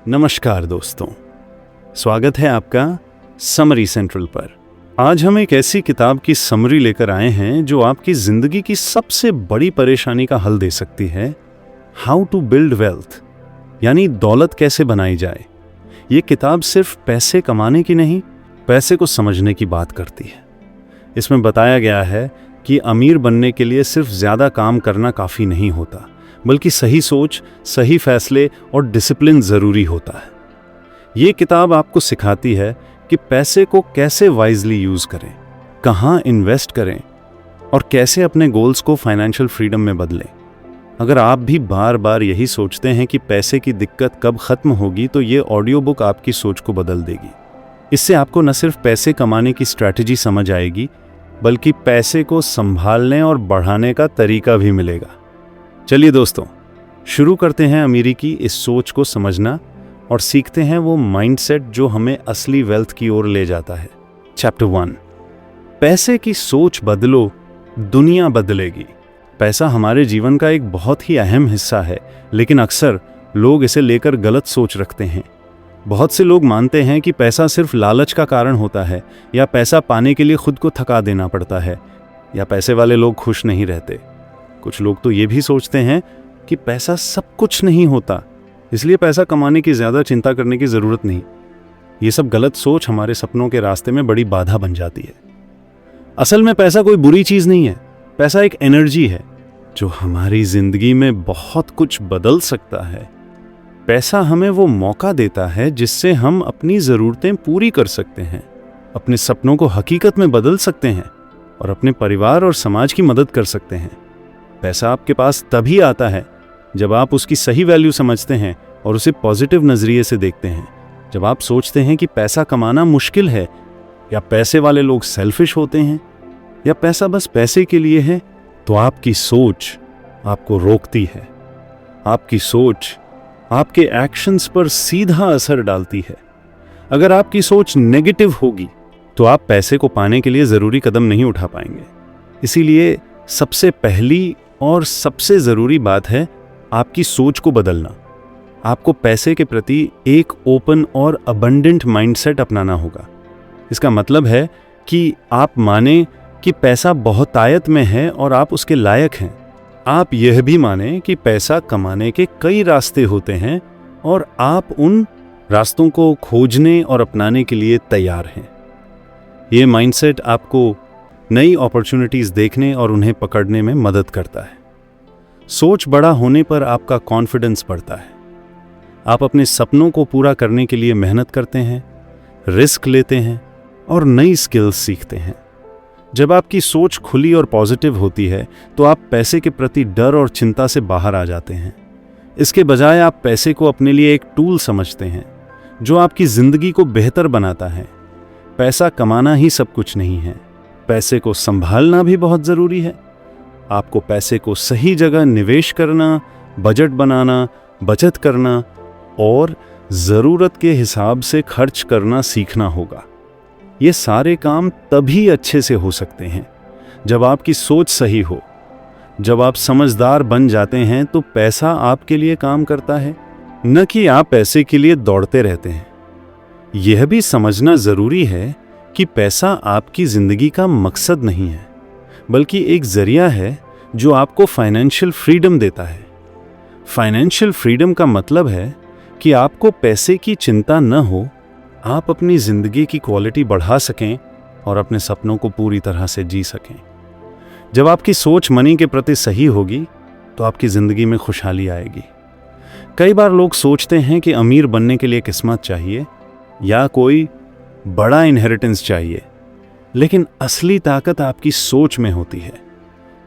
नमस्कार दोस्तों, स्वागत है आपका समरी सेंट्रल पर। आज हम एक ऐसी किताब की समरी लेकर आए हैं जो आपकी जिंदगी की सबसे बड़ी परेशानी का हल दे सकती है। हाउ टू बिल्ड वेल्थ, यानी दौलत कैसे बनाई जाए। ये किताब सिर्फ पैसे कमाने की नहीं, पैसे को समझने की बात करती है। इसमें बताया गया है कि अमीर बनने के लिए सिर्फ ज्यादा काम करना काफी नहीं होता, बल्कि सही सोच, सही फैसले और डिसिप्लिन जरूरी होता है। ये किताब आपको सिखाती है कि पैसे को कैसे वाइजली यूज करें, कहाँ इन्वेस्ट करें और कैसे अपने गोल्स को फाइनेंशियल फ्रीडम में बदलें। अगर आप भी बार बार यही सोचते हैं कि पैसे की दिक्कत कब खत्म होगी, तो ये ऑडियो बुक आपकी सोच को बदल देगी। इससे आपको न सिर्फ पैसे कमाने की स्ट्रैटेजी समझ आएगी, बल्कि पैसे को संभालने और बढ़ाने का तरीका भी मिलेगा। चलिए दोस्तों, शुरू करते हैं अमीरी की इस सोच को समझना और सीखते हैं वो माइंडसेट जो हमें असली वेल्थ की ओर ले जाता है। चैप्टर 1, पैसे की सोच बदलो, दुनिया बदलेगी। पैसा हमारे जीवन का एक बहुत ही अहम हिस्सा है, लेकिन अक्सर लोग इसे लेकर गलत सोच रखते हैं। बहुत से लोग मानते हैं कि पैसा सिर्फ लालच का कारण होता है, या पैसा पाने के लिए खुद को थका देना पड़ता है, या पैसे वाले लोग खुश नहीं रहते। कुछ लोग तो ये भी सोचते हैं कि पैसा सब कुछ नहीं होता, इसलिए पैसा कमाने की ज्यादा चिंता करने की जरूरत नहीं। ये सब गलत सोच हमारे सपनों के रास्ते में बड़ी बाधा बन जाती है। असल में पैसा कोई बुरी चीज नहीं है। पैसा एक एनर्जी है जो हमारी जिंदगी में बहुत कुछ बदल सकता है। पैसा हमें वो मौका देता है जिससे हम अपनी जरूरतें पूरी कर सकते हैं, अपने सपनों को हकीकत में बदल सकते हैं और अपने परिवार और समाज की मदद कर सकते हैं। पैसा आपके पास तभी आता है जब आप उसकी सही वैल्यू समझते हैं और उसे पॉजिटिव नजरिए से देखते हैं। जब आप सोचते हैं कि पैसा कमाना मुश्किल है, या पैसे वाले लोग सेल्फिश होते हैं, या पैसा बस पैसे के लिए है, तो आपकी सोच आपको रोकती है। आपकी सोच आपके एक्शंस पर सीधा असर डालती है। अगर आपकी सोच नेगेटिव होगी तो आप पैसे को पाने के लिए जरूरी कदम नहीं उठा पाएंगे। इसीलिए सबसे पहली और सबसे जरूरी बात है आपकी सोच को बदलना। आपको पैसे के प्रति एक ओपन और अबंडेंट माइंडसेट अपनाना होगा। इसका मतलब है कि आप माने कि पैसा बहुतायत में है और आप उसके लायक हैं। आप यह भी माने कि पैसा कमाने के कई रास्ते होते हैं और आप उन रास्तों को खोजने और अपनाने के लिए तैयार हैं। ये माइंडसेट आपको नई अपॉर्चुनिटीज देखने और उन्हें पकड़ने में मदद करता है। सोच बड़ा होने पर आपका कॉन्फिडेंस बढ़ता है। आप अपने सपनों को पूरा करने के लिए मेहनत करते हैं, रिस्क लेते हैं और नई स्किल्स सीखते हैं। जब आपकी सोच खुली और पॉजिटिव होती है तो आप पैसे के प्रति डर और चिंता से बाहर आ जाते हैं। इसके बजाय आप पैसे को अपने लिए एक टूल समझते हैं जो आपकी जिंदगी को बेहतर बनाता है। पैसा कमाना ही सब कुछ नहीं है, पैसे को संभालना भी बहुत जरूरी है। आपको पैसे को सही जगह निवेश करना, बजट बनाना, बचत करना और जरूरत के हिसाब से खर्च करना सीखना होगा। ये सारे काम तभी अच्छे से हो सकते हैं जब आपकी सोच सही हो। जब आप समझदार बन जाते हैं तो पैसा आपके लिए काम करता है, न कि आप पैसे के लिए दौड़ते रहते हैं। यह भी समझना जरूरी है कि पैसा आपकी जिंदगी का मकसद नहीं है, बल्कि एक जरिया है जो आपको फाइनेंशियल फ्रीडम देता है। फाइनेंशियल फ्रीडम का मतलब है कि आपको पैसे की चिंता न हो, आप अपनी जिंदगी की क्वालिटी बढ़ा सकें और अपने सपनों को पूरी तरह से जी सकें। जब आपकी सोच मनी के प्रति सही होगी तो आपकी जिंदगी में खुशहाली आएगी। कई बार लोग सोचते हैं कि अमीर बनने के लिए किस्मत चाहिए या कोई बड़ा इनहेरिटेंस चाहिए, लेकिन असली ताकत आपकी सोच में होती है।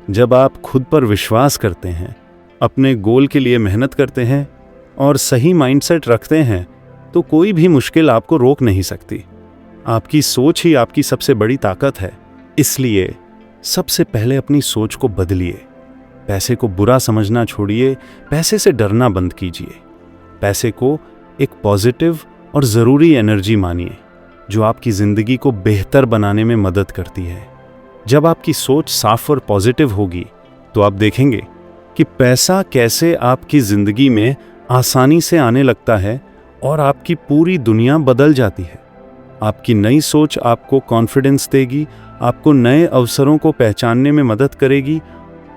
जब आप खुद पर विश्वास करते हैं, अपने गोल के लिए मेहनत करते हैं और सही माइंडसेट रखते हैं, तो कोई भी मुश्किल आपको रोक नहीं सकती। आपकी सोच ही आपकी सबसे बड़ी ताकत है। इसलिए सबसे पहले अपनी सोच को बदलिए। पैसे को बुरा समझना छोड़िए, पैसे से डरना बंद कीजिए। पैसे को एक पॉजिटिव और ज़रूरी एनर्जी मानिए जो आपकी ज़िंदगी को बेहतर बनाने में मदद करती है। जब आपकी सोच साफ और पॉजिटिव होगी तो आप देखेंगे कि पैसा कैसे आपकी ज़िंदगी में आसानी से आने लगता है और आपकी पूरी दुनिया बदल जाती है। आपकी नई सोच आपको कॉन्फिडेंस देगी, आपको नए अवसरों को पहचानने में मदद करेगी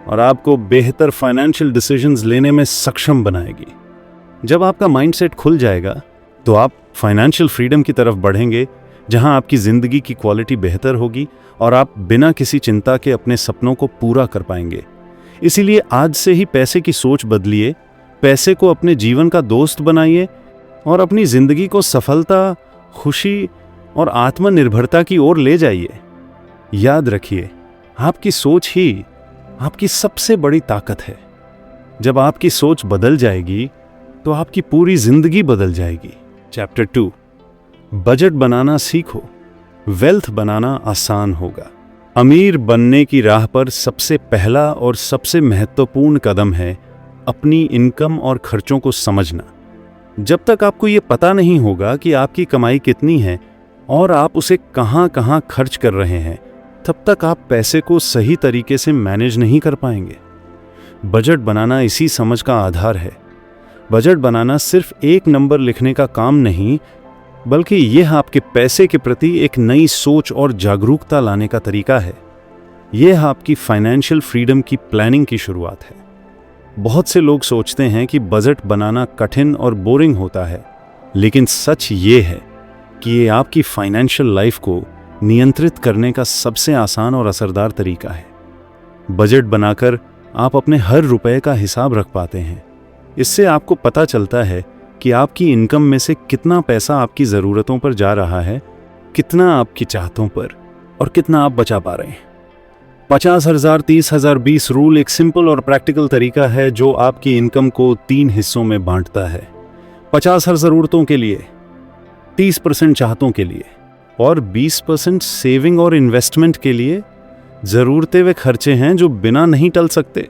और आपको बेहतर फाइनेंशियल डिसीजंस लेने में सक्षम बनाएगी। जब आपका माइंडसेट खुल जाएगा तो आप फाइनेंशियल फ्रीडम की तरफ बढ़ेंगे, जहां आपकी जिंदगी की क्वालिटी बेहतर होगी और आप बिना किसी चिंता के अपने सपनों को पूरा कर पाएंगे। इसीलिए आज से ही पैसे की सोच बदलिए, पैसे को अपने जीवन का दोस्त बनाइए और अपनी जिंदगी को सफलता, खुशी और आत्मनिर्भरता की ओर ले जाइए। याद रखिए, आपकी सोच ही आपकी सबसे बड़ी ताकत है। जब आपकी सोच बदल जाएगी तो आपकी पूरी जिंदगी बदल जाएगी। चैप्टर 2, बजट बनाना सीखो, वेल्थ बनाना आसान होगा। अमीर बनने की राह पर सबसे पहला और सबसे महत्वपूर्ण कदम है अपनी इनकम और खर्चों को समझना। जब तक आपको ये पता नहीं होगा कि आपकी कमाई कितनी है और आप उसे कहां कहां खर्च कर रहे हैं, तब तक आप पैसे को सही तरीके से मैनेज नहीं कर पाएंगे। बजट बनाना इसी समझ का आधार है। बजट बनाना सिर्फ एक नंबर लिखने का काम नहीं, बल्कि यह आपके पैसे के प्रति एक नई सोच और जागरूकता लाने का तरीका है। यह आपकी फाइनेंशियल फ्रीडम की प्लानिंग की शुरुआत है। बहुत से लोग सोचते हैं कि बजट बनाना कठिन और बोरिंग होता है, लेकिन सच ये है कि ये आपकी फाइनेंशियल लाइफ को नियंत्रित करने का सबसे आसान और असरदार तरीका है। बजट बनाकर आप अपने हर रुपए का हिसाब रख पाते हैं। इससे आपको पता चलता है कि आपकी इनकम में से कितना पैसा आपकी ज़रूरतों पर जा रहा है, कितना आपकी चाहतों पर और कितना आप बचा पा रहे हैं। 50,000, 30,000, 20 रूल एक सिंपल और प्रैक्टिकल तरीका है जो आपकी इनकम को 3 हिस्सों में बांटता है। 50 हर ज़रूरतों के लिए, 30% चाहतों के लिए और 20% सेविंग और इन्वेस्टमेंट के लिए। ज़रूरतें वे खर्चे हैं जो बिना नहीं टल सकते,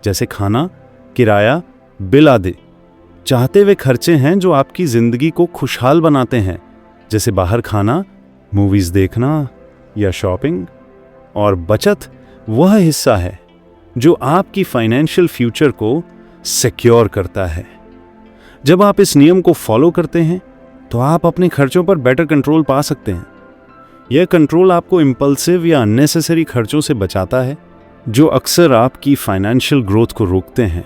जैसे खाना, किराया, बिल आदि। चाहते वे खर्चे हैं जो आपकी ज़िंदगी को खुशहाल बनाते हैं, जैसे बाहर खाना, मूवीज़ देखना या शॉपिंग। और बचत वह हिस्सा है जो आपकी फाइनेंशियल फ्यूचर को सिक्योर करता है। जब आप इस नियम को फॉलो करते हैं तो आप अपने खर्चों पर बेटर कंट्रोल पा सकते हैं। यह कंट्रोल आपको इम्पल्सिव या अननेसेसरी खर्चों से बचाता है, जो अक्सर आपकी फाइनेंशियल ग्रोथ को रोकते हैं।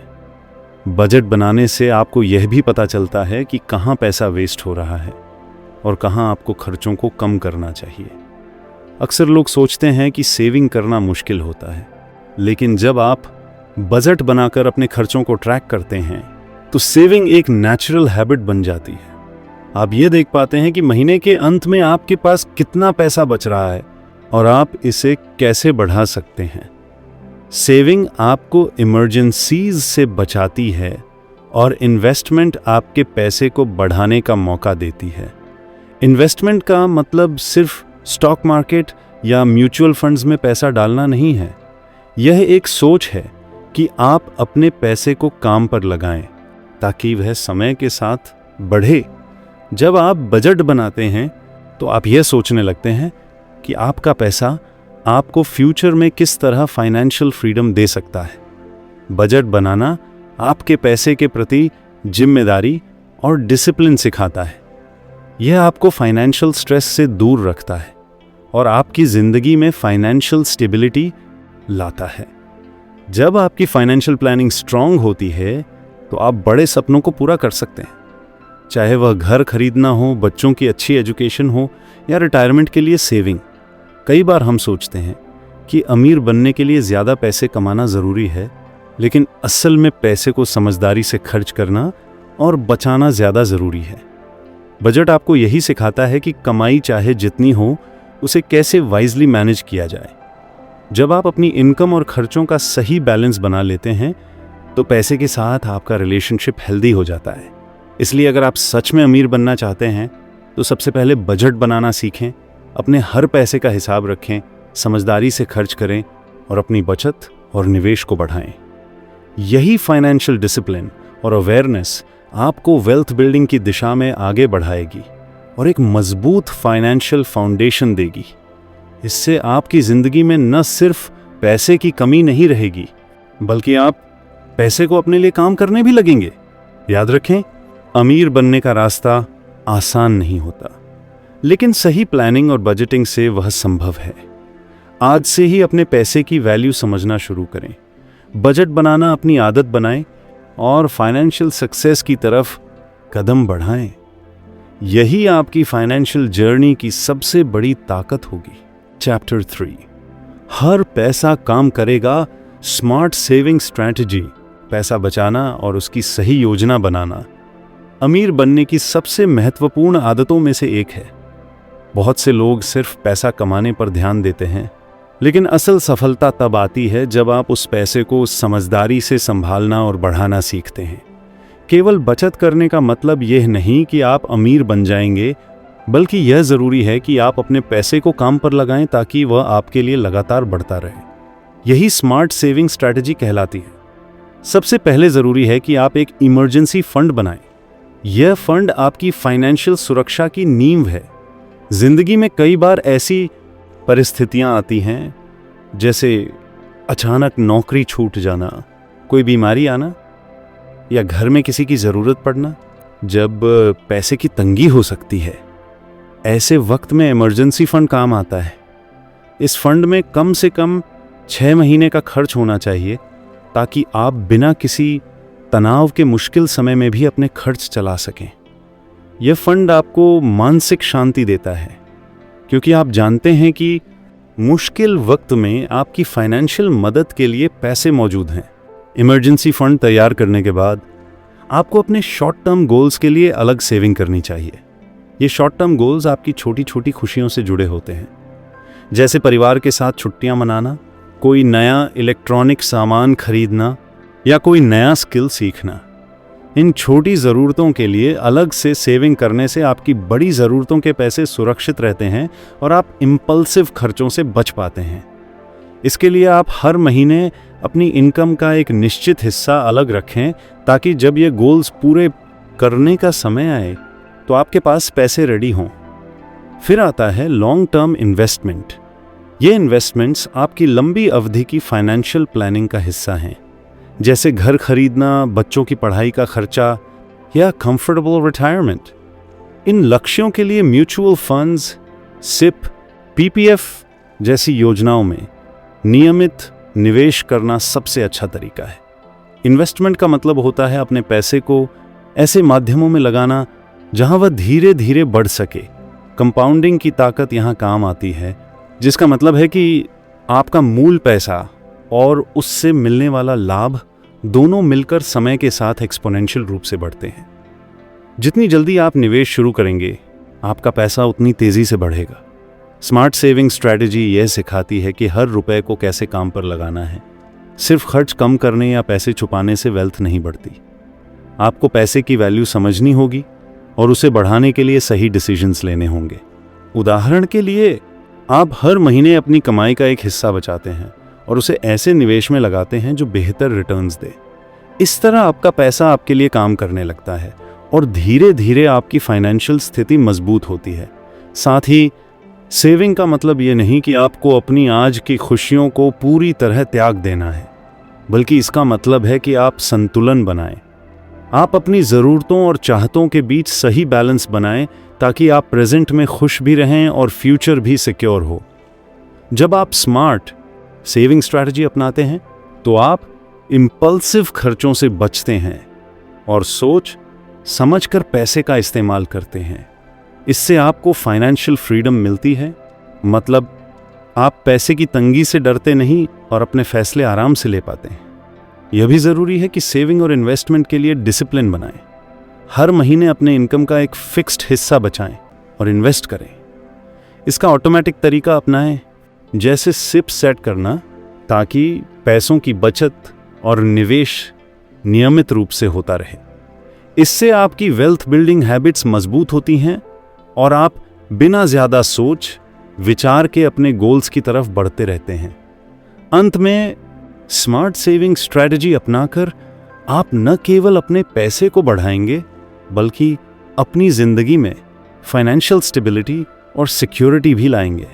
बजट बनाने से आपको यह भी पता चलता है कि कहाँ पैसा वेस्ट हो रहा है और कहाँ आपको खर्चों को कम करना चाहिए। अक्सर लोग सोचते हैं कि सेविंग करना मुश्किल होता है, लेकिन जब आप बजट बनाकर अपने खर्चों को ट्रैक करते हैं तो सेविंग एक नेचुरल हैबिट बन जाती है। आप ये देख पाते हैं कि महीने के अंत में आपके पास कितना पैसा बच रहा है और आप इसे कैसे बढ़ा सकते हैं। सेविंग आपको इमरजेंसीज से बचाती है और इन्वेस्टमेंट आपके पैसे को बढ़ाने का मौका देती है। इन्वेस्टमेंट का मतलब सिर्फ स्टॉक मार्केट या म्यूचुअल फंड्स में पैसा डालना नहीं है। यह एक सोच है कि आप अपने पैसे को काम पर लगाएं ताकि वह समय के साथ बढ़े। जब आप बजट बनाते हैं तो आप यह सोचने लगते हैं कि आपका पैसा आपको फ्यूचर में किस तरह फाइनेंशियल फ्रीडम दे सकता है। बजट बनाना आपके पैसे के प्रति जिम्मेदारी और डिसिप्लिन सिखाता है। यह आपको फाइनेंशियल स्ट्रेस से दूर रखता है और आपकी ज़िंदगी में फाइनेंशियल स्टेबिलिटी लाता है। जब आपकी फाइनेंशियल प्लानिंग स्ट्रांग होती है तो आप बड़े सपनों को पूरा कर सकते हैं, चाहे वह घर खरीदना हो, बच्चों की अच्छी एजुकेशन हो या रिटायरमेंट के लिए सेविंग। कई बार हम सोचते हैं कि अमीर बनने के लिए ज़्यादा पैसे कमाना ज़रूरी है, लेकिन असल में पैसे को समझदारी से खर्च करना और बचाना ज़्यादा ज़रूरी है। बजट आपको यही सिखाता है कि कमाई चाहे जितनी हो, उसे कैसे वाइजली मैनेज किया जाए। जब आप अपनी इनकम और खर्चों का सही बैलेंस बना लेते हैं तो पैसे के साथ आपका रिलेशनशिप हेल्दी हो जाता है। इसलिए अगर आप सच में अमीर बनना चाहते हैं तो सबसे पहले बजट बनाना सीखें, अपने हर पैसे का हिसाब रखें, समझदारी से खर्च करें और अपनी बचत और निवेश को बढ़ाएं। यही फाइनेंशियल डिसिप्लिन और अवेयरनेस आपको वेल्थ बिल्डिंग की दिशा में आगे बढ़ाएगी और एक मजबूत फाइनेंशियल फाउंडेशन देगी। इससे आपकी ज़िंदगी में न सिर्फ पैसे की कमी नहीं रहेगी, बल्कि आप पैसे को अपने लिए काम करने भी लगेंगे। याद रखें, अमीर बनने का रास्ता आसान नहीं होता, लेकिन सही प्लानिंग और बजटिंग से वह संभव है। आज से ही अपने पैसे की वैल्यू समझना शुरू करें, बजट बनाना अपनी आदत बनाएं और फाइनेंशियल सक्सेस की तरफ कदम बढ़ाएं। यही आपकी फाइनेंशियल जर्नी की सबसे बड़ी ताकत होगी। चैप्टर 3, हर पैसा काम करेगा, स्मार्ट सेविंग स्ट्रैटेजी। पैसा बचाना और उसकी सही योजना बनाना अमीर बनने की सबसे महत्वपूर्ण आदतों में से एक है। बहुत से लोग सिर्फ पैसा कमाने पर ध्यान देते हैं, लेकिन असल सफलता तब आती है जब आप उस पैसे को समझदारी से संभालना और बढ़ाना सीखते हैं। केवल बचत करने का मतलब यह नहीं कि आप अमीर बन जाएंगे, बल्कि यह ज़रूरी है कि आप अपने पैसे को काम पर लगाएं ताकि वह आपके लिए लगातार बढ़ता रहे। यही स्मार्ट सेविंग स्ट्रैटेजी कहलाती है। सबसे पहले ज़रूरी है कि आप एक इमरजेंसी फंड बनाएं। यह फंड आपकी फाइनेंशियल सुरक्षा की नींव है। जिंदगी में कई बार ऐसी परिस्थितियां आती हैं, जैसे अचानक नौकरी छूट जाना, कोई बीमारी आना या घर में किसी की ज़रूरत पड़ना, जब पैसे की तंगी हो सकती है। ऐसे वक्त में इमरजेंसी फंड काम आता है। इस फंड में कम से कम 6 महीने का खर्च होना चाहिए, ताकि आप बिना किसी तनाव के मुश्किल समय में भी अपने खर्च चला सकें। यह फंड आपको मानसिक शांति देता है, क्योंकि आप जानते हैं कि मुश्किल वक्त में आपकी फाइनेंशियल मदद के लिए पैसे मौजूद हैं। इमरजेंसी फंड तैयार करने के बाद आपको अपने शॉर्ट टर्म गोल्स के लिए अलग सेविंग करनी चाहिए। ये शॉर्ट टर्म गोल्स आपकी छोटी छोटी खुशियों से जुड़े होते हैं, जैसे परिवार के साथ छुट्टियां मनाना, कोई नया इलेक्ट्रॉनिक सामान खरीदना या कोई नया स्किल सीखना। इन छोटी ज़रूरतों के लिए अलग से सेविंग करने से आपकी बड़ी ज़रूरतों के पैसे सुरक्षित रहते हैं और आप इम्पल्सिव खर्चों से बच पाते हैं। इसके लिए आप हर महीने अपनी इनकम का एक निश्चित हिस्सा अलग रखें, ताकि जब ये गोल्स पूरे करने का समय आए तो आपके पास पैसे रेडी हों। फिर आता है लॉन्ग टर्म इन्वेस्टमेंट। ये इन्वेस्टमेंट्स आपकी लंबी अवधि की फाइनेंशियल प्लानिंग का हिस्सा हैं, जैसे घर खरीदना, बच्चों की पढ़ाई का खर्चा या कंफर्टेबल रिटायरमेंट। इन लक्ष्यों के लिए म्यूचुअल फंड्स, सिप, पीपीएफ जैसी योजनाओं में नियमित निवेश करना सबसे अच्छा तरीका है। इन्वेस्टमेंट का मतलब होता है अपने पैसे को ऐसे माध्यमों में लगाना जहां वह धीरे धीरे बढ़ सके। कंपाउंडिंग की ताकत यहां काम आती है, जिसका मतलब है कि आपका मूल पैसा और उससे मिलने वाला लाभ दोनों मिलकर समय के साथ एक्सपोनेंशियल रूप से बढ़ते हैं। जितनी जल्दी आप निवेश शुरू करेंगे, आपका पैसा उतनी तेजी से बढ़ेगा। स्मार्ट सेविंग स्ट्रैटेजी यह सिखाती है कि हर रुपए को कैसे काम पर लगाना है। सिर्फ खर्च कम करने या पैसे छुपाने से वेल्थ नहीं बढ़ती। आपको पैसे की वैल्यू समझनी होगी और उसे बढ़ाने के लिए सही डिसीजंस लेने होंगे। उदाहरण के लिए, आप हर महीने अपनी कमाई का एक हिस्सा बचाते हैं और उसे ऐसे निवेश में लगाते हैं जो बेहतर रिटर्न्स दे। इस तरह आपका पैसा आपके लिए काम करने लगता है और धीरे धीरे आपकी फाइनेंशियल स्थिति मजबूत होती है। साथ ही सेविंग का मतलब ये नहीं कि आपको अपनी आज की खुशियों को पूरी तरह त्याग देना है, बल्कि इसका मतलब है कि आप संतुलन बनाएं। आप अपनी ज़रूरतों और चाहतों के बीच सही बैलेंस बनाएं, ताकि आप प्रेजेंट में खुश भी रहें और फ्यूचर भी सिक्योर हो। जब आप स्मार्ट सेविंग स्ट्रैटेजी अपनाते हैं, तो आप इम्पल्सिव खर्चों से बचते हैं और सोच समझकर पैसे का इस्तेमाल करते हैं। इससे आपको फाइनेंशियल फ्रीडम मिलती है, मतलब आप पैसे की तंगी से डरते नहीं और अपने फैसले आराम से ले पाते हैं। यह भी ज़रूरी है कि सेविंग और इन्वेस्टमेंट के लिए डिसिप्लिन बनाएं। हर महीने अपने इनकम का एक फिक्स्ड हिस्सा बचाएं और इन्वेस्ट करें। इसका ऑटोमेटिक तरीका अपनाएं, जैसे सिप सेट करना, ताकि पैसों की बचत और निवेश नियमित रूप से होता रहे। इससे आपकी वेल्थ बिल्डिंग हैबिट्स मजबूत होती हैं और आप बिना ज़्यादा सोच विचार के अपने गोल्स की तरफ बढ़ते रहते हैं। अंत में, स्मार्ट सेविंग स्ट्रैटेजी अपनाकर आप न केवल अपने पैसे को बढ़ाएंगे, बल्कि अपनी ज़िंदगी में फाइनेंशियल स्टेबिलिटी और सिक्योरिटी भी लाएंगे।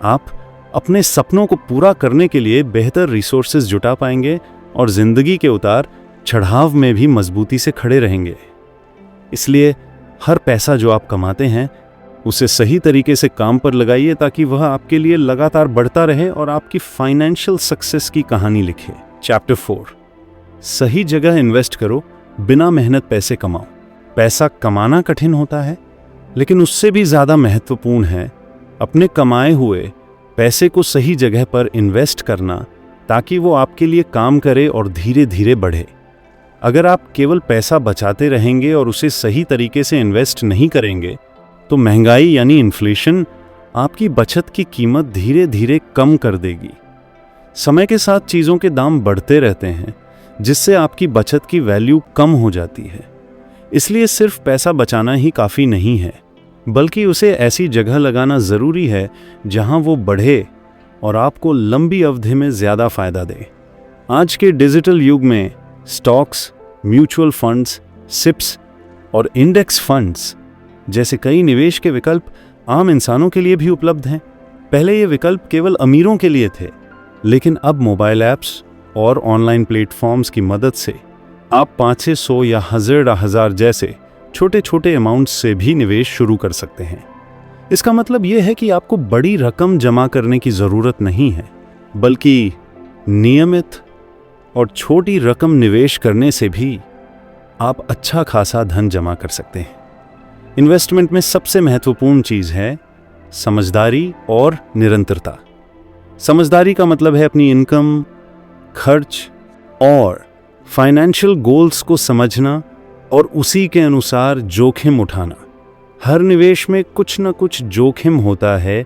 आप अपने सपनों को पूरा करने के लिए बेहतर रिसोर्सेज जुटा पाएंगे और ज़िंदगी के उतार चढ़ाव में भी मजबूती से खड़े रहेंगे। इसलिए हर पैसा जो आप कमाते हैं उसे सही तरीके से काम पर लगाइए ताकि वह आपके लिए लगातार बढ़ता रहे और आपकी फाइनेंशियल सक्सेस की कहानी लिखे। चैप्टर 4, सही जगह इन्वेस्ट करो, बिना मेहनत पैसे कमाओ। पैसा कमाना कठिन होता है, लेकिन उससे भी ज़्यादा महत्वपूर्ण है अपने कमाए हुए पैसे को सही जगह पर इन्वेस्ट करना ताकि वो आपके लिए काम करे और धीरे धीरे बढ़े। अगर आप केवल पैसा बचाते रहेंगे और उसे सही तरीके से इन्वेस्ट नहीं करेंगे तो महंगाई यानी इन्फ्लेशन आपकी बचत की कीमत धीरे धीरे कम कर देगी। समय के साथ चीज़ों के दाम बढ़ते रहते हैं, जिससे आपकी बचत की वैल्यू कम हो जाती है। इसलिए सिर्फ पैसा बचाना ही काफ़ी नहीं है, बल्कि उसे ऐसी जगह लगाना ज़रूरी है जहां वो बढ़े और आपको लंबी अवधि में ज़्यादा फायदा दे। आज के डिजिटल युग में स्टॉक्स, म्यूचुअल फंड्स, सिप्स और इंडेक्स फंड्स जैसे कई निवेश के विकल्प आम इंसानों के लिए भी उपलब्ध हैं। पहले ये विकल्प केवल अमीरों के लिए थे, लेकिन अब मोबाइल ऐप्स और ऑनलाइन प्लेटफॉर्म्स की मदद से आप 500 या 1000 जैसे छोटे छोटे अमाउंट से भी निवेश शुरू कर सकते हैं। इसका मतलब यह है कि आपको बड़ी रकम जमा करने की ज़रूरत नहीं है, बल्कि नियमित और छोटी रकम निवेश करने से भी आप अच्छा खासा धन जमा कर सकते हैं। इन्वेस्टमेंट में सबसे महत्वपूर्ण चीज़ है समझदारी और निरंतरता। समझदारी का मतलब है अपनी इनकम, खर्च और फाइनेंशियल गोल्स को समझना और उसी के अनुसार जोखिम उठाना। हर निवेश में कुछ न कुछ जोखिम होता है,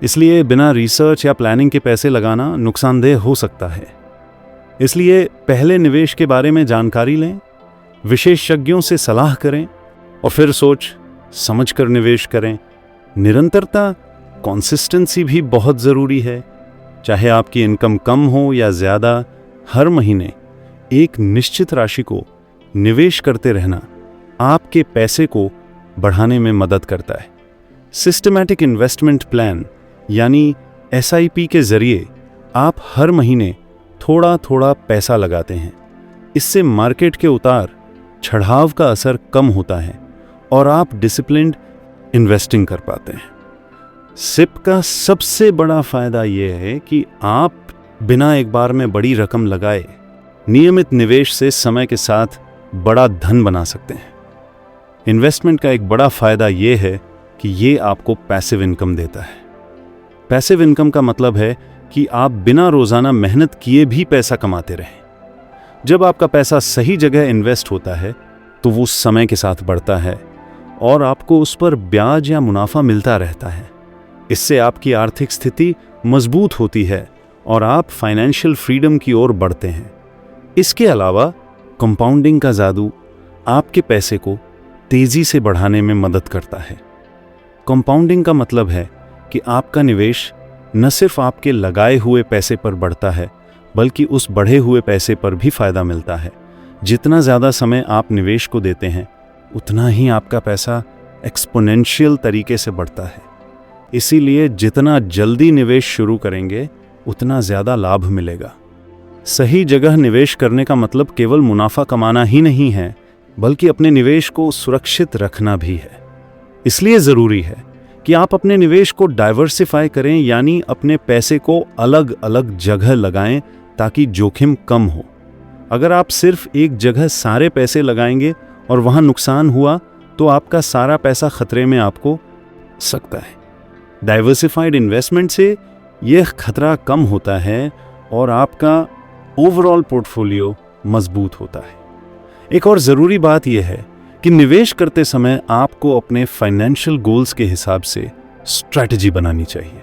इसलिए बिना रिसर्च या प्लानिंग के पैसे लगाना नुकसानदेह हो सकता है। इसलिए पहले निवेश के बारे में जानकारी लें, विशेषज्ञों से सलाह करें और फिर सोच समझकर निवेश करें। निरंतरता, कंसिस्टेंसी भी बहुत ज़रूरी है। चाहे आपकी इनकम कम हो या ज़्यादा, हर महीने एक निश्चित राशि को निवेश करते रहना आपके पैसे को बढ़ाने में मदद करता है। सिस्टमैटिक इन्वेस्टमेंट प्लान यानी SIP के ज़रिए आप हर महीने थोड़ा थोड़ा पैसा लगाते हैं। इससे मार्केट के उतार चढ़ाव का असर कम होता है और आप डिसिप्लिन्ड इन्वेस्टिंग कर पाते हैं। सिप का सबसे बड़ा फायदा यह है कि आप बिना एक बार में बड़ी रकम लगाए नियमित निवेश से समय के साथ बड़ा धन बना सकते हैं। इन्वेस्टमेंट का एक बड़ा फायदा यह है कि ये आपको पैसिव इनकम देता है। पैसिव इनकम का मतलब है कि आप बिना रोजाना मेहनत किए भी पैसा कमाते रहें। जब आपका पैसा सही जगह इन्वेस्ट होता है तो वो समय के साथ बढ़ता है और आपको उस पर ब्याज या मुनाफा मिलता रहता है। इससे आपकी आर्थिक स्थिति मजबूत होती है और आप फाइनेंशियल फ्रीडम की ओर बढ़ते हैं। इसके अलावा कंपाउंडिंग का जादू आपके पैसे को तेजी से बढ़ाने में मदद करता है। कंपाउंडिंग का मतलब है कि आपका निवेश न सिर्फ आपके लगाए हुए पैसे पर बढ़ता है, बल्कि उस बढ़े हुए पैसे पर भी फायदा मिलता है। जितना ज़्यादा समय आप निवेश को देते हैं, उतना ही आपका पैसा एक्सपोनेंशियल तरीके से बढ़ता है। इसीलिए जितना जल्दी निवेश शुरू करेंगे, उतना ज़्यादा लाभ मिलेगा। सही जगह निवेश करने का मतलब केवल मुनाफा कमाना ही नहीं है, बल्कि अपने निवेश को सुरक्षित रखना भी है। इसलिए ज़रूरी है कि आप अपने निवेश को डाइवर्सिफाई करें, यानी अपने पैसे को अलग अलग जगह लगाएं ताकि जोखिम कम हो। अगर आप सिर्फ एक जगह सारे पैसे लगाएंगे और वहां नुकसान हुआ तो आपका सारा पैसा खतरे में आपको सकता है। डाइवर्सिफाइड इन्वेस्टमेंट से यह खतरा कम होता है और आपका ओवरऑल पोर्टफोलियो मजबूत होता है। एक और ज़रूरी बात यह है कि निवेश करते समय आपको अपने फाइनेंशियल गोल्स के हिसाब से स्ट्रैटेजी बनानी चाहिए।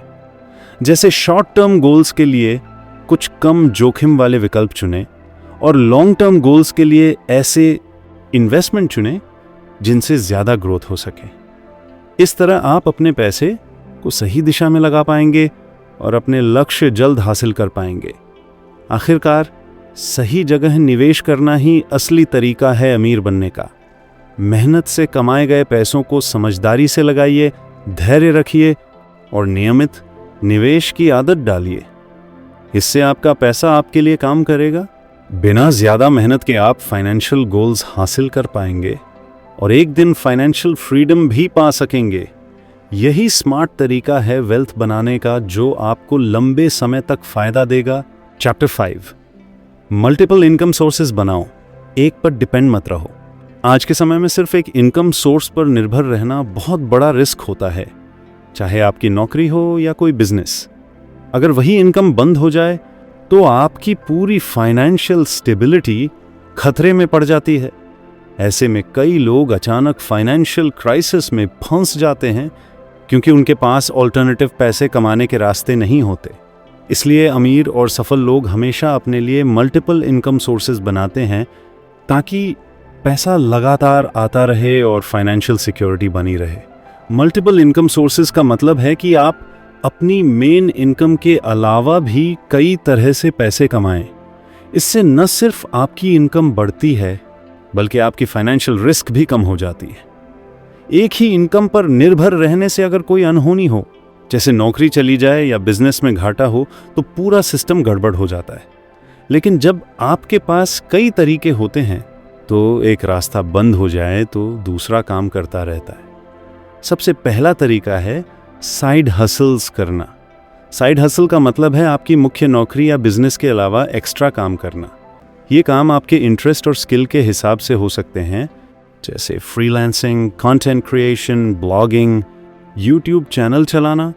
जैसे शॉर्ट टर्म गोल्स के लिए कुछ कम जोखिम वाले विकल्प चुनें और लॉन्ग टर्म गोल्स के लिए ऐसे इन्वेस्टमेंट चुनें जिनसे ज़्यादा ग्रोथ हो सके। इस तरह आप अपने पैसे को सही दिशा में लगा पाएंगे और अपने लक्ष्य जल्द हासिल कर पाएंगे। आखिरकार सही जगह निवेश करना ही असली तरीका है अमीर बनने का। मेहनत से कमाए गए पैसों को समझदारी से लगाइए, धैर्य रखिए और नियमित निवेश की आदत डालिए। इससे आपका पैसा आपके लिए काम करेगा। बिना ज़्यादा मेहनत के आप फाइनेंशियल गोल्स हासिल कर पाएंगे और एक दिन फाइनेंशियल फ्रीडम भी पा सकेंगे। यही स्मार्ट तरीका है वेल्थ बनाने का, जो आपको लंबे समय तक फायदा देगा। चैप्टर 5, मल्टीपल इनकम सोर्सेज बनाओ, एक पर डिपेंड मत रहो। आज के समय में सिर्फ एक इनकम सोर्स पर निर्भर रहना बहुत बड़ा रिस्क होता है, चाहे आपकी नौकरी हो या कोई बिजनेस। अगर वही इनकम बंद हो जाए तो आपकी पूरी फाइनेंशियल स्टेबिलिटी खतरे में पड़ जाती है। ऐसे में कई लोग अचानक फाइनेंशियल क्राइसिस में फंस जाते हैं, क्योंकि उनके पास ऑल्टरनेटिव पैसे कमाने के रास्ते नहीं होते। इसलिए अमीर और सफल लोग हमेशा अपने लिए मल्टीपल इनकम सोर्सेज बनाते हैं, ताकि पैसा लगातार आता रहे और फाइनेंशियल सिक्योरिटी बनी रहे। मल्टीपल इनकम सोर्सेज का मतलब है कि आप अपनी मेन इनकम के अलावा भी कई तरह से पैसे कमाएं। इससे न सिर्फ आपकी इनकम बढ़ती है, बल्कि आपकी फाइनेंशियल रिस्क भी कम हो जाती है। एक ही इनकम पर निर्भर रहने से अगर कोई अनहोनी हो, जैसे नौकरी चली जाए या बिजनेस में घाटा हो, तो पूरा सिस्टम गड़बड़ हो जाता है। लेकिन जब आपके पास कई तरीके होते हैं, तो एक रास्ता बंद हो जाए तो दूसरा काम करता रहता है। सबसे पहला तरीका है साइड हसल्स करना। साइड हसल का मतलब है आपकी मुख्य नौकरी या बिजनेस के अलावा एक्स्ट्रा काम करना। ये काम आपके इंटरेस्ट और स्किल के हिसाब से हो सकते हैं, जैसे freelancing, content creation, blogging, YouTube channel चलाना,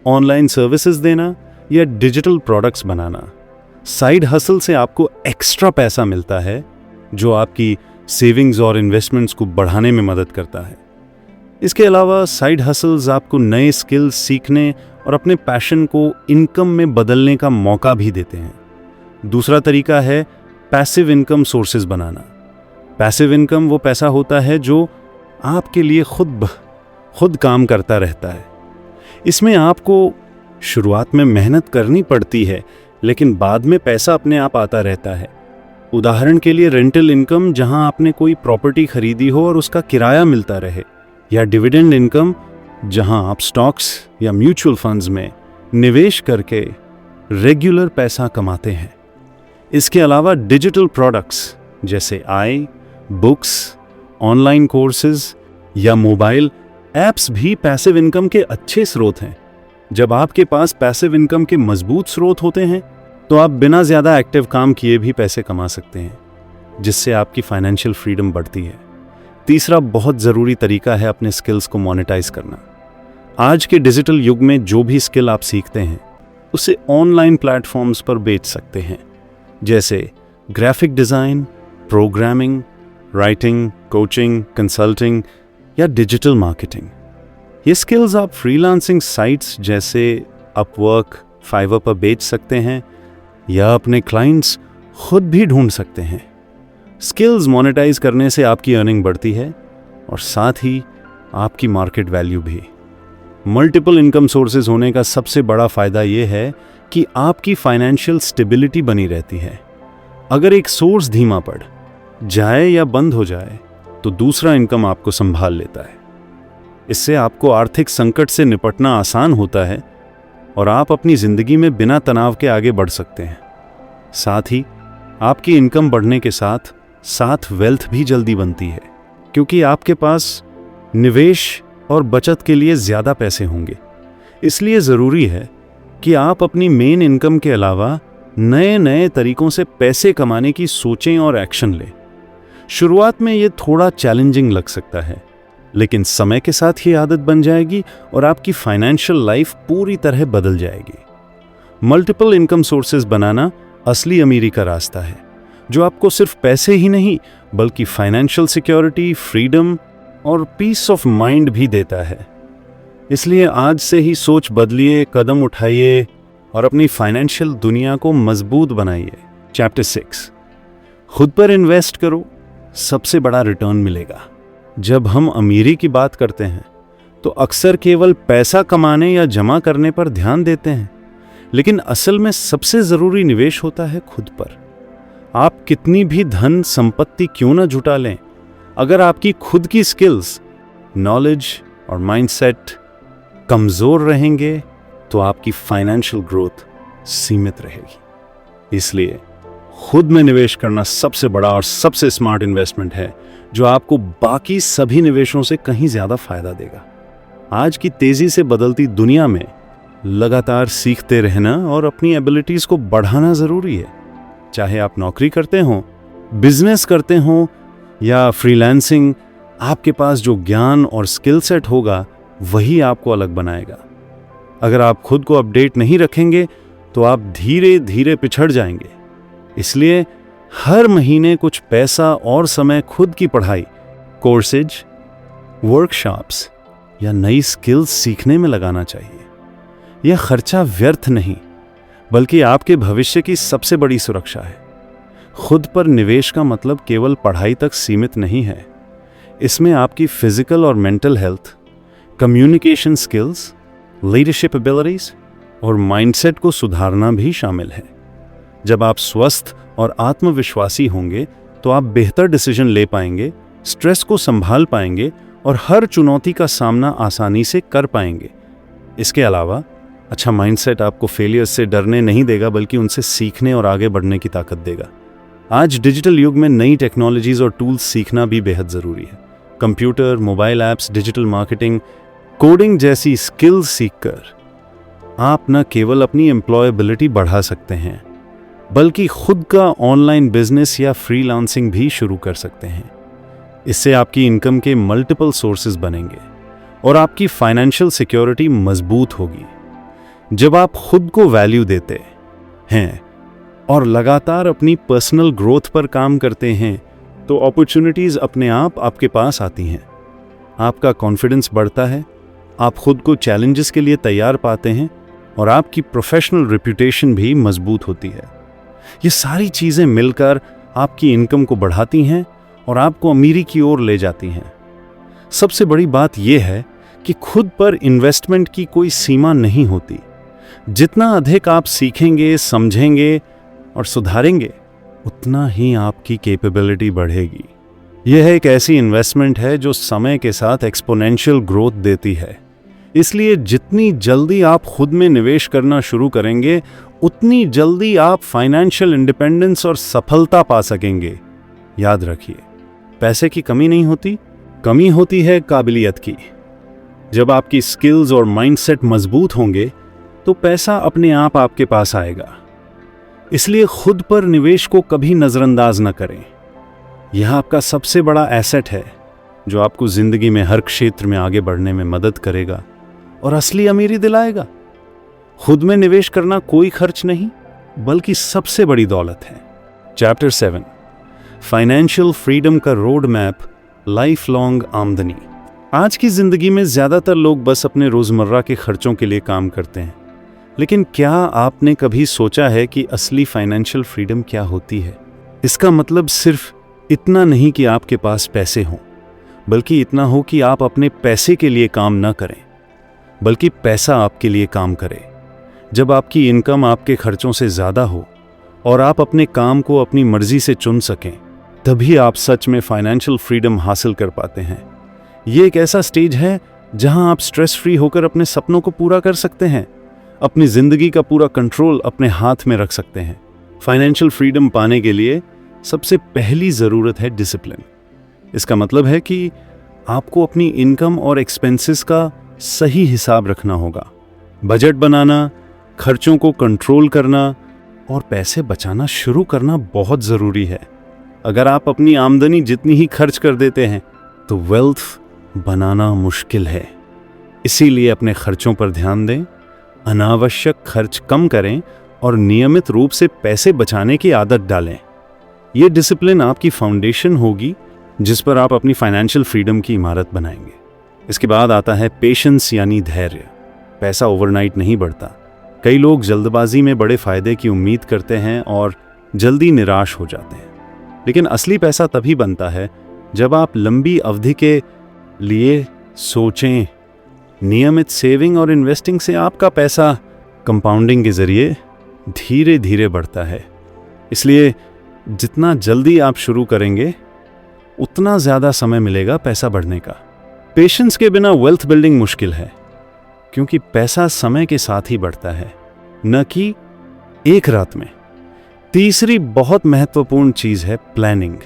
ऑनलाइन सर्विसेज देना या डिजिटल प्रोडक्ट्स बनाना। साइड हसल से आपको एक्स्ट्रा पैसा मिलता है, जो आपकी सेविंग्स और इन्वेस्टमेंट्स को बढ़ाने में मदद करता है। इसके अलावा साइड हसल्स आपको नए स्किल्स सीखने और अपने पैशन को इनकम में बदलने का मौका भी देते हैं। दूसरा तरीका है पैसिव इनकम सोर्सेज बनाना। पैसिव इनकम वो पैसा होता है जो आपके लिए खुद काम करता रहता है। इसमें आपको शुरुआत में मेहनत करनी पड़ती है, लेकिन बाद में पैसा अपने आप आता रहता है। उदाहरण के लिए रेंटल इनकम, जहां आपने कोई प्रॉपर्टी खरीदी हो और उसका किराया मिलता रहे, या डिविडेंड इनकम, जहां आप स्टॉक्स या म्यूचुअल फंड्स में निवेश करके रेगुलर पैसा कमाते हैं। इसके अलावा डिजिटल प्रोडक्ट्स जैसे बुक्स, ऑनलाइन कोर्सेज या मोबाइल ऐप्स भी पैसिव इनकम के अच्छे स्रोत हैं। जब आपके पास पैसिव इनकम के मजबूत स्रोत होते हैं, तो आप बिना ज़्यादा एक्टिव काम किए भी पैसे कमा सकते हैं, जिससे आपकी फाइनेंशियल फ्रीडम बढ़ती है। तीसरा बहुत ज़रूरी तरीका है अपने स्किल्स को मोनेटाइज करना। आज के डिजिटल युग में जो भी स्किल आप सीखते हैं, उसे ऑनलाइन प्लेटफॉर्म्स पर बेच सकते हैं, जैसे graphic design, programming, writing, coaching, consulting या डिजिटल मार्केटिंग। ये स्किल्स आप फ्रीलांसिंग साइट्स जैसे अपवर्क, फाइवर पर बेच सकते हैं, या अपने क्लाइंट्स खुद भी ढूंढ सकते हैं। स्किल्स मोनेटाइज करने से आपकी अर्निंग बढ़ती है और साथ ही आपकी मार्केट वैल्यू भी। मल्टीपल इनकम सोर्सेज होने का सबसे बड़ा फायदा यह है कि आपकी फाइनेंशियल स्टेबिलिटी बनी रहती है। अगर एक सोर्स धीमा पड़ जाए या बंद हो जाए, तो दूसरा इनकम आपको संभाल लेता है। इससे आपको आर्थिक संकट से निपटना आसान होता है और आप अपनी जिंदगी में बिना तनाव के आगे बढ़ सकते हैं। साथ ही आपकी इनकम बढ़ने के साथ साथ वेल्थ भी जल्दी बनती है, क्योंकि आपके पास निवेश और बचत के लिए ज़्यादा पैसे होंगे। इसलिए ज़रूरी है कि आप अपनी मेन इनकम के अलावा नए नए तरीकों से पैसे कमाने की सोचें और एक्शन लें। शुरुआत में ये थोड़ा चैलेंजिंग लग सकता है, लेकिन समय के साथ ये आदत बन जाएगी और आपकी फाइनेंशियल लाइफ पूरी तरह बदल जाएगी। मल्टीपल इनकम सोर्सेज बनाना असली अमीरी का रास्ता है, जो आपको सिर्फ पैसे ही नहीं, बल्कि फाइनेंशियल सिक्योरिटी, फ्रीडम और पीस ऑफ माइंड भी देता है। इसलिए आज से ही सोच बदलिए, कदम उठाइए और अपनी फाइनेंशियल दुनिया को मजबूत बनाइए। चैप्टर 6, खुद पर इन्वेस्ट करो, सबसे बड़ा रिटर्न मिलेगा। जब हम अमीरी की बात करते हैं, तो अक्सर केवल पैसा कमाने या जमा करने पर ध्यान देते हैं, लेकिन असल में सबसे जरूरी निवेश होता है खुद पर। आप कितनी भी धन संपत्ति क्यों न जुटा लें, अगर आपकी खुद की स्किल्स, नॉलेज और माइंडसेट कमजोर रहेंगे, तो आपकी फाइनेंशियल ग्रोथ सीमित रहेगी। इसलिए खुद में निवेश करना सबसे बड़ा और सबसे स्मार्ट इन्वेस्टमेंट है, जो आपको बाकी सभी निवेशों से कहीं ज्यादा फायदा देगा। आज की तेजी से बदलती दुनिया में लगातार सीखते रहना और अपनी एबिलिटीज को बढ़ाना जरूरी है। चाहे आप नौकरी करते हो, बिजनेस करते हो या फ्रीलांसिंग, आपके पास जो ज्ञान और स्किल सेट होगा वही आपको अलग बनाएगा। अगर आप खुद को अपडेट नहीं रखेंगे तो आप धीरे धीरे पिछड़ जाएंगे। इसलिए हर महीने कुछ पैसा और समय खुद की पढ़ाई, कोर्सेज, वर्कशॉप्स या नई स्किल्स सीखने में लगाना चाहिए। यह खर्चा व्यर्थ नहीं, बल्कि आपके भविष्य की सबसे बड़ी सुरक्षा है। खुद पर निवेश का मतलब केवल पढ़ाई तक सीमित नहीं है। इसमें आपकी फिजिकल और mental health, communication skills, leadership abilities और माइंडसेट को सुधारना भी शामिल है। जब आप स्वस्थ और आत्मविश्वासी होंगे तो आप बेहतर डिसीजन ले पाएंगे, स्ट्रेस को संभाल पाएंगे और हर चुनौती का सामना आसानी से कर पाएंगे। इसके अलावा अच्छा माइंडसेट आपको फेलियर्स से डरने नहीं देगा, बल्कि उनसे सीखने और आगे बढ़ने की ताकत देगा। आज डिजिटल युग में नई टेक्नोलॉजीज और टूल्स सीखना भी बेहद ज़रूरी है। Computer, mobile apps, digital marketing, coding जैसी स्किल्स सीखकर आप न केवल अपनी एम्प्लॉयबिलिटी बढ़ा सकते हैं, बल्कि खुद का ऑनलाइन बिजनेस या फ्रीलांसिंग भी शुरू कर सकते हैं। इससे आपकी इनकम के मल्टीपल सोर्सेज बनेंगे और आपकी फाइनेंशियल सिक्योरिटी मजबूत होगी। जब आप खुद को वैल्यू देते हैं और लगातार अपनी पर्सनल ग्रोथ पर काम करते हैं तो अपॉर्चुनिटीज अपने आप आपके पास आती हैं। आपका कॉन्फिडेंस बढ़ता है, आप खुद को चैलेंजेस के लिए तैयार पाते हैं और आपकी प्रोफेशनल रेपुटेशन भी मजबूत होती है। ये सारी चीज़ें मिलकर आपकी इनकम को बढ़ाती हैं और आपको अमीरी की ओर ले जाती हैं। सबसे बड़ी बात यह है कि खुद पर इन्वेस्टमेंट की कोई सीमा नहीं होती। जितना अधिक आप सीखेंगे, समझेंगे और सुधारेंगे, उतना ही आपकी कैपेबिलिटी बढ़ेगी। यह एक ऐसी इन्वेस्टमेंट है जो समय के साथ एक्सपोनेंशियल ग्रोथ देती है। इसलिए जितनी जल्दी आप खुद में निवेश करना शुरू करेंगे, उतनी जल्दी आप फाइनेंशियल इंडिपेंडेंस और सफलता पा सकेंगे। याद रखिए, पैसे की कमी नहीं होती, कमी होती है काबिलियत की। जब आपकी स्किल्स और माइंडसेट मजबूत होंगे तो पैसा अपने आप आपके पास आएगा। इसलिए खुद पर निवेश को कभी नजरअंदाज न करें। यह आपका सबसे बड़ा एसेट है जो आपको जिंदगी में हर क्षेत्र में आगे बढ़ने में मदद करेगा और असली अमीरी दिलाएगा। खुद में निवेश करना कोई खर्च नहीं, बल्कि सबसे बड़ी दौलत है। चैप्टर 7, फाइनेंशियल फ्रीडम का रोड मैप, लाइफ लॉन्ग आमदनी। आज की जिंदगी में ज्यादातर लोग बस अपने रोजमर्रा के खर्चों के लिए काम करते हैं, लेकिन क्या आपने कभी सोचा है कि असली फाइनेंशियल फ्रीडम क्या होती है? इसका मतलब सिर्फ इतना नहीं कि आपके पास पैसे हों, बल्कि इतना हो कि आप अपने पैसे के लिए काम न करें, बल्कि पैसा आपके लिए काम करे। जब आपकी इनकम आपके खर्चों से ज़्यादा हो और आप अपने काम को अपनी मर्जी से चुन सकें, तभी आप सच में फाइनेंशियल फ्रीडम हासिल कर पाते हैं। ये एक ऐसा स्टेज है जहां आप स्ट्रेस फ्री होकर अपने सपनों को पूरा कर सकते हैं, अपनी जिंदगी का पूरा कंट्रोल अपने हाथ में रख सकते हैं। फाइनेंशियल फ्रीडम पाने के लिए सबसे पहली ज़रूरत है डिसिप्लिन। इसका मतलब है कि आपको अपनी इनकम और एक्सपेंसेस का सही हिसाब रखना होगा। बजट बनाना, खर्चों को कंट्रोल करना और पैसे बचाना शुरू करना बहुत ज़रूरी है। अगर आप अपनी आमदनी जितनी ही खर्च कर देते हैं तो वेल्थ बनाना मुश्किल है। इसीलिए अपने खर्चों पर ध्यान दें, अनावश्यक खर्च कम करें और नियमित रूप से पैसे बचाने की आदत डालें। ये डिसिप्लिन आपकी फाउंडेशन होगी जिस पर आप अपनी फाइनेंशियल फ्रीडम की इमारत बनाएंगे। इसके बाद आता है पेशेंस यानी धैर्य। पैसा ओवरनाइट नहीं बढ़ता। कई लोग जल्दबाजी में बड़े फायदे की उम्मीद करते हैं और जल्दी निराश हो जाते हैं, लेकिन असली पैसा तभी बनता है जब आप लंबी अवधि के लिए सोचें। नियमित सेविंग और इन्वेस्टिंग से आपका पैसा कंपाउंडिंग के जरिए धीरे धीरे बढ़ता है। इसलिए जितना जल्दी आप शुरू करेंगे, उतना ज़्यादा समय मिलेगा पैसा बढ़ने का। पेशेंस के बिना वेल्थ बिल्डिंग मुश्किल है, क्योंकि पैसा समय के साथ ही बढ़ता है, न कि एक रात में। तीसरी बहुत महत्वपूर्ण चीज़ है प्लानिंग।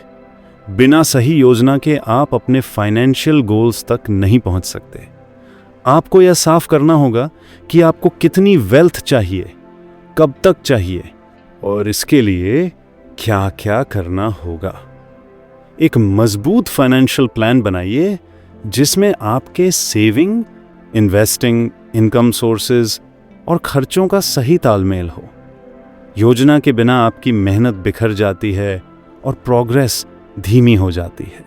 बिना सही योजना के आप अपने फाइनेंशियल गोल्स तक नहीं पहुंच सकते। आपको यह साफ करना होगा कि आपको कितनी वेल्थ चाहिए, कब तक चाहिए और इसके लिए क्या क्या करना होगा। एक मजबूत फाइनेंशियल प्लान बनाइए जिसमें आपके सेविंग, इन्वेस्टिंग, इनकम सोर्सेज और खर्चों का सही तालमेल हो। योजना के बिना आपकी मेहनत बिखर जाती है और प्रोग्रेस धीमी हो जाती है।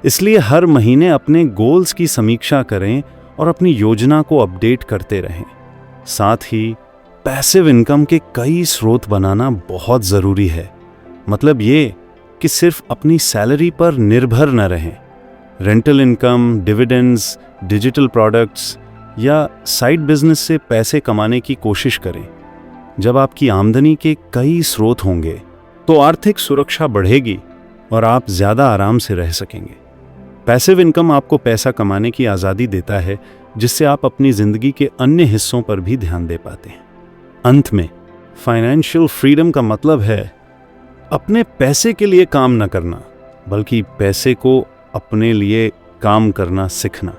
इसलिए हर महीने अपने गोल्स की समीक्षा करें और अपनी योजना को अपडेट करते रहें। साथ ही पैसिव इनकम के कई स्रोत बनाना बहुत ज़रूरी है। मतलब ये कि सिर्फ अपनी सैलरी पर निर्भर न रहें। Rental income, dividends, digital products या साइड बिजनेस से पैसे कमाने की कोशिश करें। जब आपकी आमदनी के कई स्रोत होंगे तो आर्थिक सुरक्षा बढ़ेगी और आप ज़्यादा आराम से रह सकेंगे। पैसिव इनकम आपको पैसा कमाने की आज़ादी देता है, जिससे आप अपनी ज़िंदगी के अन्य हिस्सों पर भी ध्यान दे पाते हैं। अंत में, फाइनेंशियल फ्रीडम का मतलब है अपने पैसे के लिए काम न करना, बल्कि पैसे को अपने लिए काम करना सीखना।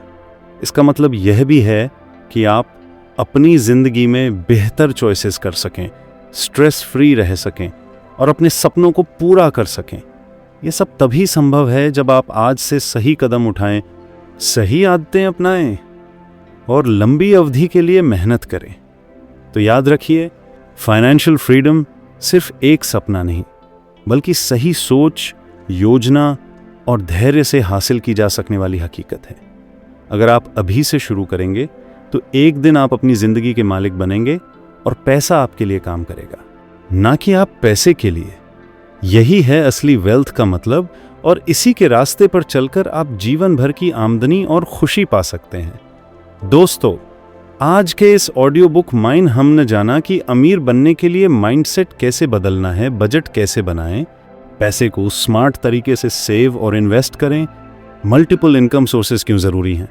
इसका मतलब यह भी है कि आप अपनी ज़िंदगी में बेहतर चॉइसेस कर सकें, स्ट्रेस फ्री रह सकें और अपने सपनों को पूरा कर सकें। यह सब तभी संभव है जब आप आज से सही कदम उठाएं, सही आदतें अपनाएं और लंबी अवधि के लिए मेहनत करें। तो याद रखिए, फाइनेंशियल फ्रीडम सिर्फ एक सपना नहीं, बल्कि सही सोच, योजना और धैर्य से हासिल की जा सकने वाली हकीकत है। अगर आप अभी से शुरू करेंगे तो एक दिन आप अपनी जिंदगी के मालिक बनेंगे और पैसा आपके लिए काम करेगा, ना कि आप पैसे के लिए। यही है असली वेल्थ का मतलब, और इसी के रास्ते पर चलकर आप जीवन भर की आमदनी और खुशी पा सकते हैं। दोस्तों, आज के इस ऑडियो बुक माइन हमने जाना कि अमीर बनने के लिए माइंडसेट कैसे बदलना है, बजट कैसे बनाएं, पैसे को स्मार्ट तरीके से सेव और इन्वेस्ट करें, मल्टीपल इनकम सोर्सेज क्यों ज़रूरी हैं,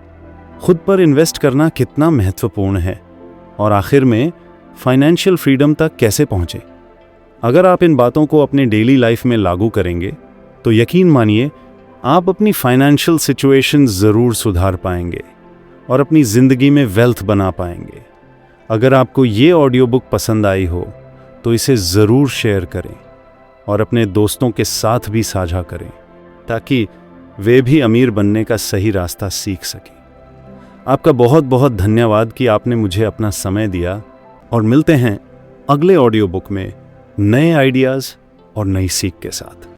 खुद पर इन्वेस्ट करना कितना महत्वपूर्ण है, और आखिर में फाइनेंशियल फ्रीडम तक कैसे पहुँचें। अगर आप इन बातों को अपने डेली लाइफ में लागू करेंगे तो यकीन मानिए आप अपनी फाइनेंशियल सिचुएशन ज़रूर सुधार पाएंगे और अपनी ज़िंदगी में वेल्थ बना पाएंगे। अगर आपको ये ऑडियो बुक पसंद आई हो तो इसे ज़रूर शेयर करें और अपने दोस्तों के साथ भी साझा करें, ताकि वे भी अमीर बनने का सही रास्ता सीख सकें। आपका बहुत बहुत धन्यवाद कि आपने मुझे अपना समय दिया, और मिलते हैं अगले ऑडियो बुक में नए आइडियाज़ और नई सीख के साथ।